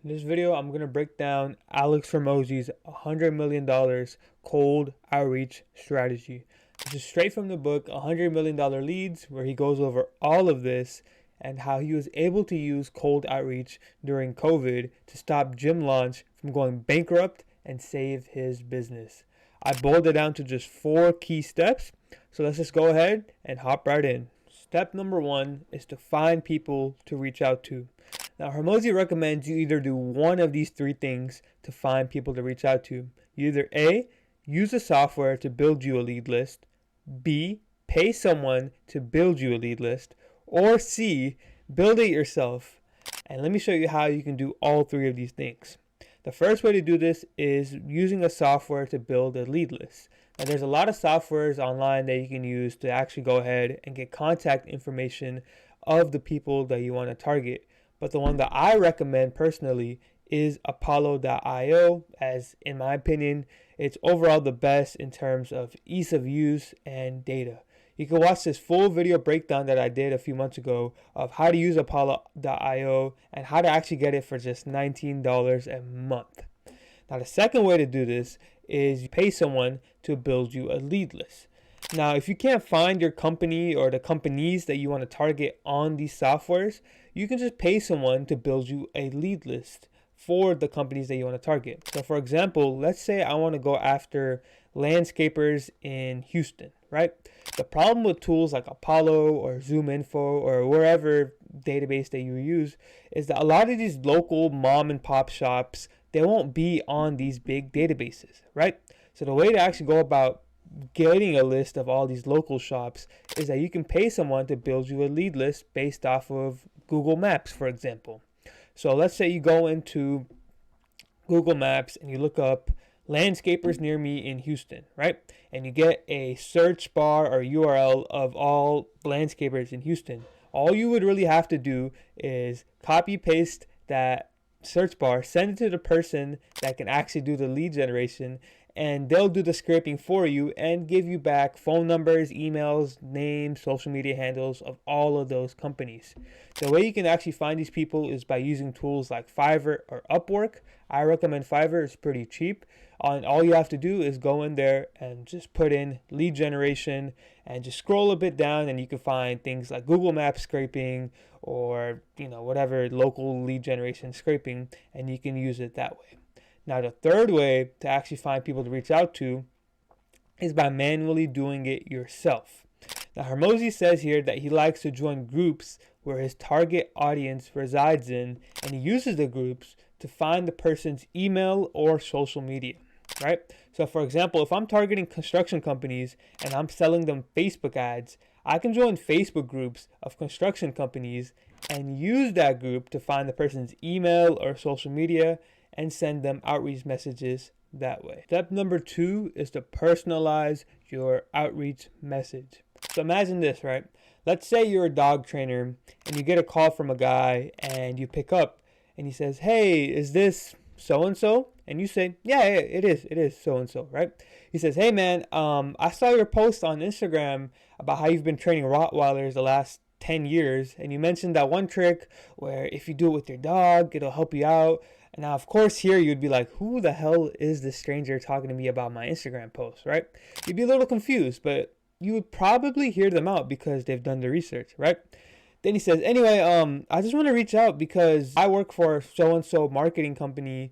In this video, I'm going to break down Alex Hormozi's $100 million cold outreach strategy. This is straight from the book, $100 million Leads, where he goes over all of this and how he was able to use cold outreach during COVID to stop Gym Launch from going bankrupt and save his business. I boiled it down to just 4 key steps, so let's just go ahead and hop right in. Step number 1 is to find people to reach out to. Now, Hormozi recommends you either do one of these 3 things to find people to reach out to. You either A, use a software to build you a lead list, B, pay someone to build you a lead list, or C, build it yourself. And let me show you how you can do all 3 of these things. The first way to do this is using a software to build a lead list. Now, there's a lot of softwares online that you can use to actually go ahead and get contact information of the people that you want to target. But the one that I recommend personally is Apollo.io, as in my opinion, it's overall the best in terms of ease of use and data. You can watch this full video breakdown that I did a few months ago of how to use Apollo.io and how to actually get it for just $19 a month. Now, the second way to do this is you pay someone to build you a lead list. Now, if you can't find your company or the companies that you want to target on these softwares, you can just pay someone to build you a lead list for the companies that you want to target. So for example, let's say I want to go after landscapers in Houston, right? The problem with tools like Apollo or ZoomInfo or wherever database that you use is that a lot of these local mom and pop shops, they won't be on these big databases, right? So the way to actually go about getting a list of all these local shops is that you can pay someone to build you a lead list based off of Google Maps, for example. So let's say you go into Google Maps and you look up landscapers near me in Houston, right? And you get a search bar or URL of all landscapers in Houston. All you would really have to do is copy paste that search bar, send it to the person that can actually do the lead generation, and they'll do the scraping for you and give you back phone numbers, emails, names, social media handles of all of those companies. The way you can actually find these people is by using tools like Fiverr or Upwork. I recommend Fiverr, it's pretty cheap. And all you have to do is go in there and just put in lead generation and just scroll a bit down, and you can find things like Google Maps scraping or whatever local lead generation scraping, and you can use it that way. Now, the third way to actually find people to reach out to is by manually doing it yourself. Now, Hormozi says here that he likes to join groups where his target audience resides in, and he uses the groups to find the person's email or social media, right? So, for example, if I'm targeting construction companies and I'm selling them Facebook ads, I can join Facebook groups of construction companies and use that group to find the person's email or social media and send them outreach messages that way. Step number 2 is to personalize your outreach message. So imagine this, right? Let's say you're a dog trainer and you get a call from a guy and you pick up and he says, "Hey, is this so-and-so?" And you say, yeah, it is so-and-so, right? He says, "Hey man, I saw your post on Instagram about how you've been training Rottweilers the last 10 years. And you mentioned that one trick where if you do it with your dog, it'll help you out." And now, of course, here you'd be like, who the hell is this stranger talking to me about my Instagram post, right? You'd be a little confused, but you would probably hear them out because they've done the research, right? Then he says, "Anyway, I just want to reach out because I work for so-and-so marketing company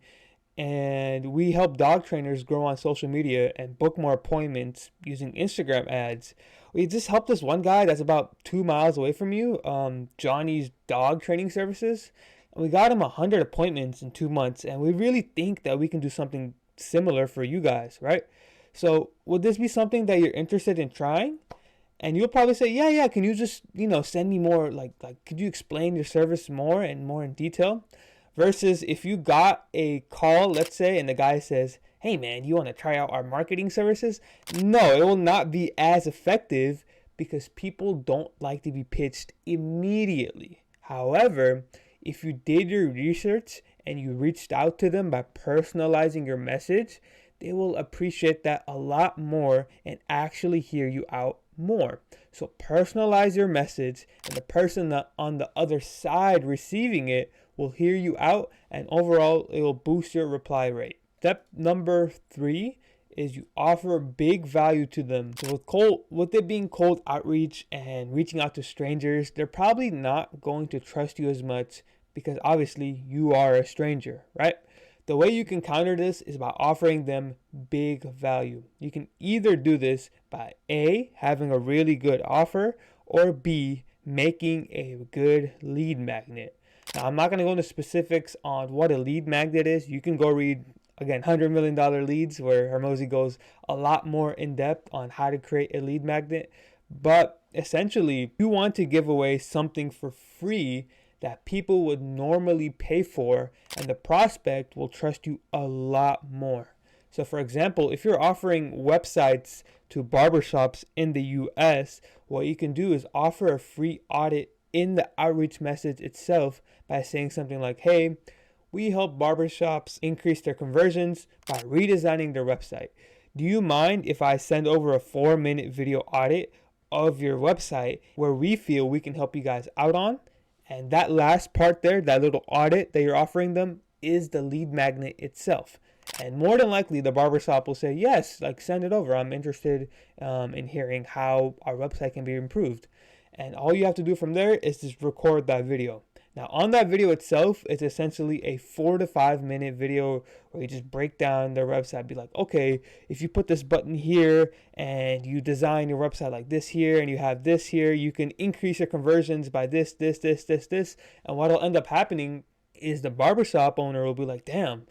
and we help dog trainers grow on social media and book more appointments using Instagram ads. We just helped this one guy that's about 2 miles away from you, Johnny's Dog Training Services. And we got him 100 appointments in 2 months, and we really think that we can do something similar for you guys, right? So would this be something that you're interested in trying?" And you'll probably say, yeah, can you just, send me more, like could you explain your service more and more in detail? Versus if you got a call, let's say, and the guy says, "Hey man, you want to try out our marketing services?" No, it will not be as effective because people don't like to be pitched immediately. However, if you did your research and you reached out to them by personalizing your message, they will appreciate that a lot more and actually hear you out more. So personalize your message, and the person on the other side receiving it will hear you out, and overall it will boost your reply rate. Step number 3 is you offer big value to them. So with it being cold outreach and reaching out to strangers, they're probably not going to trust you as much because obviously you are a stranger, right? The way you can counter this is by offering them big value. You can either do this by A, having a really good offer, or B, making a good lead magnet. Now, I'm not going to go into specifics on what a lead magnet is. You can go read, again, $100 million leads, where Hormozi goes a lot more in depth on how to create a lead magnet. But essentially, you want to give away something for free that people would normally pay for, and the prospect will trust you a lot more. So for example, if you're offering websites to barbershops in the US, what you can do is offer a free audit in the outreach message itself by saying something like, hey, we help barbershops increase their conversions by redesigning their website. Do you mind if I send over a 4-minute video audit of your website where we feel we can help you guys out on? And that last part there, that little audit that you're offering them, is the lead magnet itself. And more than likely, the barbershop will say, yes, like send it over. I'm interested in hearing how our website can be improved. And all you have to do from there is just record that video. Now, on that video itself, it's essentially a 4 to 5 minute video where you just break down their website. Be like, okay, if you put this button here and you design your website like this here and you have this here, you can increase your conversions by this. And what'll end up happening is the barbershop owner will be like, damn,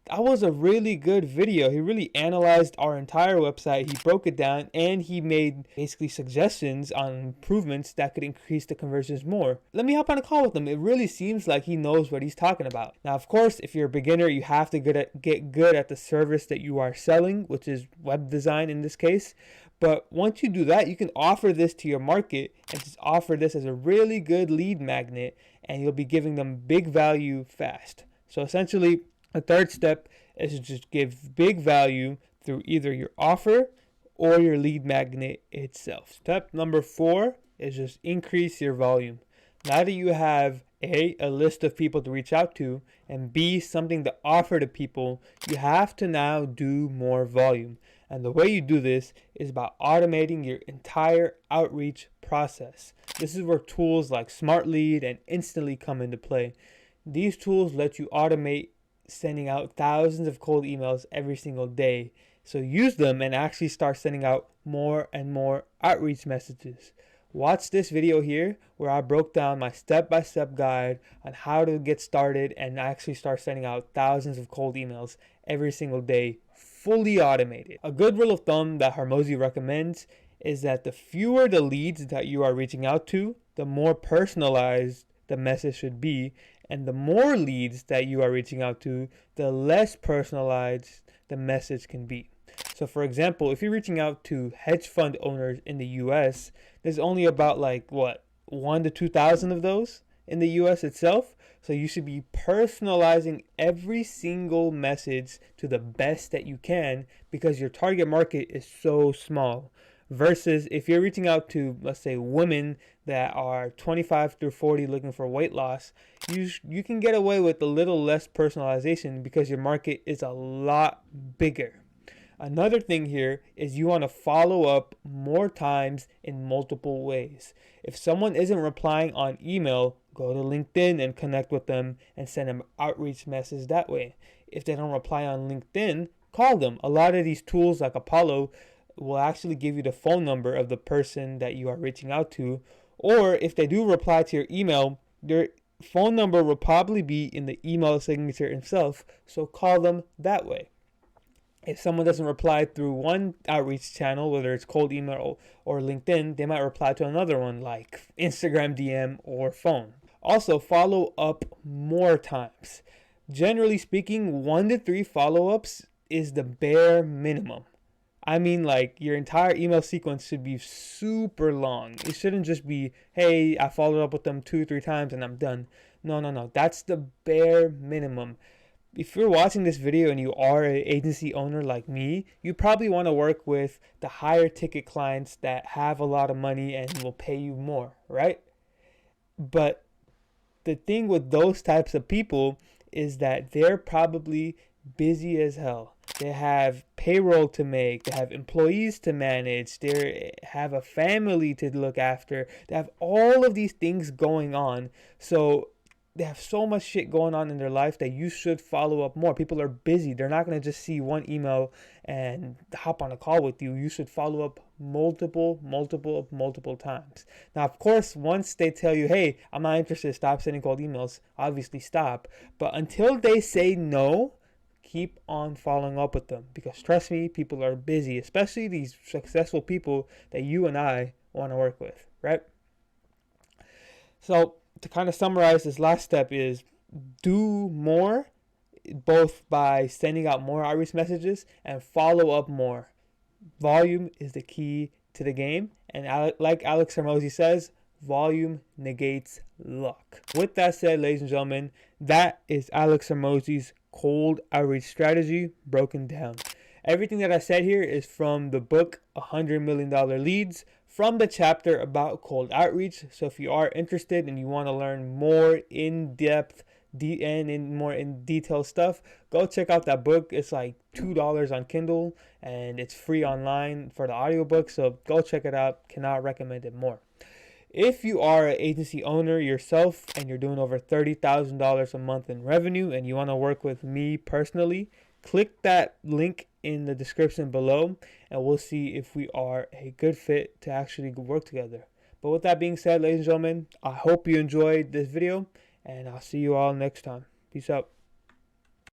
that was a really good video. He really analyzed our entire website. He broke it down and he made basically suggestions on improvements that could increase the conversions more. Let me hop on a call with him. It really seems like he knows what he's talking about. Now, of course, if you're a beginner, you have to get good at the service that you are selling, which is web design in this case. But once you do that, you can offer this to your market and just offer this as a really good lead magnet, and you'll be giving them big value fast. So essentially, a third step is to just give big value through either your offer or your lead magnet itself. Step number 4 is just increase your volume. Now that you have A, a list of people to reach out to, and B, something to offer to people, you have to now do more volume. And the way you do this is by automating your entire outreach process. This is where tools like Smart Lead and Instantly come into play. These tools let you automate sending out thousands of cold emails every single day. So use them and actually start sending out more and more outreach messages. Watch this video here where I broke down my step-by-step guide on how to get started and actually start sending out thousands of cold emails every single day, fully automated. A good rule of thumb that Hormozi recommends is that the fewer the leads that you are reaching out to, the more personalized the message should be, and the more leads that you are reaching out to, the less personalized the message can be. So for example, if you're reaching out to hedge fund owners in the US, there's only about 1 to 2,000 of those in the US itself. So you should be personalizing every single message to the best that you can because your target market is so small. Versus if you're reaching out to, let's say, women that are 25 through 40 looking for weight loss, you can get away with a little less personalization because your market is a lot bigger. Another thing here is you want to follow up more times in multiple ways. If someone isn't replying on email, go to LinkedIn and connect with them and send them outreach message that way. If they don't reply on LinkedIn, call them. A lot of these tools like Apollo will actually give you the phone number of the person that you are reaching out to. Or if they do reply to your email, their phone number will probably be in the email signature itself. So call them that way. If someone doesn't reply through one outreach channel, whether it's cold email or LinkedIn, they might reply to another one like Instagram DM or phone. Also, follow up more times. Generally speaking, 1 to 3 follow-ups is the bare minimum. I mean, your entire email sequence should be super long. It shouldn't just be, hey, I followed up with them 2-3 times and I'm done. No. That's the bare minimum. If you're watching this video and you are an agency owner like me, you probably want to work with the higher ticket clients that have a lot of money and will pay you more, right? But the thing with those types of people is that they're probably busy as hell. They have payroll to make, they have employees to manage, they have a family to look after, they have all of these things going on. So they have so much shit going on in their life that you should follow up more. People are busy. They're not going to just see one email and hop on a call with you. You should follow up multiple times. Now, of course, once they tell you, hey, I'm not interested, stop sending cold emails, obviously stop. But until they say no, keep on following up with them, because trust me, people are busy, especially these successful people that you and I want to work with, right? So to kind of summarize, this last step is do more, both by sending out more outreach messages and follow up more. Volume is the key to the game, and like Alex Hormozi says, volume negates luck. With that said, ladies and gentlemen, that is Alex Hormozi's cold outreach strategy broken down. Everything that I said here is from the book $100 Million Leads, from the chapter about cold outreach. So if you are interested and you want to learn more in depth and more in detail stuff, go check out that book. It's like $2 on Kindle and it's free online for the audiobook. So go check it out. Cannot recommend it more. If you are an agency owner yourself and you're doing over $30,000 a month in revenue and you want to work with me personally, click that link in the description below and we'll see if we are a good fit to actually work together. But with that being said, ladies and gentlemen, I hope you enjoyed this video and I'll see you all next time. Peace out.